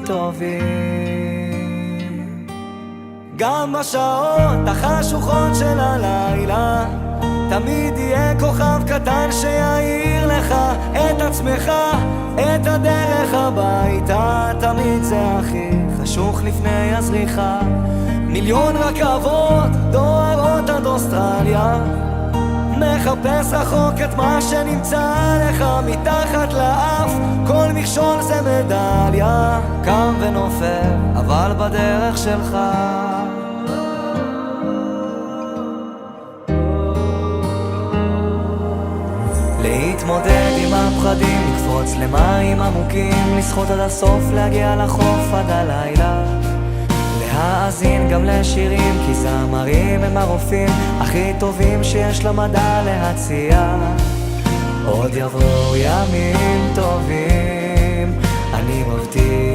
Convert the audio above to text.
טובים. גם בשעות החשוכות של הלילה תמיד יהיה כוכב קטן שיעיר לך את עצמך, את הדרך הביתה. תמיד זה הכי חשוך לפני הזריחה. מיליון רכבות דוהרות עד אוסטרליה, מחפש רחוק את מה שנמצא לך מתחת לאף. כל מכשול זה מדליה, קם ונופל אבל בדרך שלך. להתמודד עם הפחדים, לקפוץ למים עמוקים, לשחות עד הסוף, להגיע לחוף עד הלילה, להאזין גם לשירים, כי זמרים הם הרופאים הכי טובים שיש למדע להציע. עוד יבואו ימים טובים, אני מבטיח.